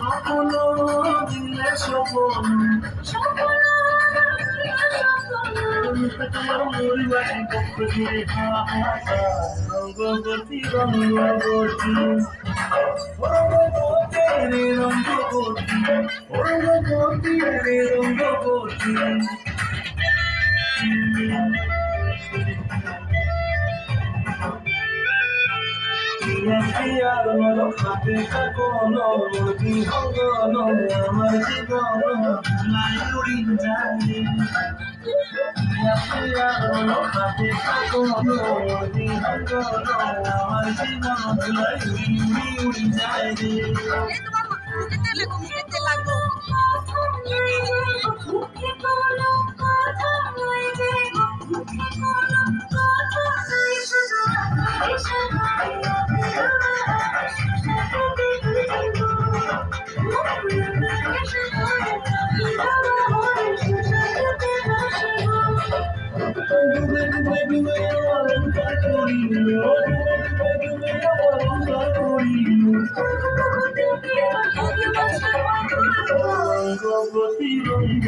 স্বপ্ন দিলে স্বপ্ন তোমার মরিবাসী পক্ষ দিয়ে রঙ্গবতী রঙ্গবতী রঙ্গবতী রঙ্গবতী রঙ্গবতী আর হাতে কোনো নদী হল আমার জীবন নাই উড়ি যায় হাতে কোনো নদী হল আমার জীবন নাই উড়ি যায় রঙ্গবতী রঙ্গ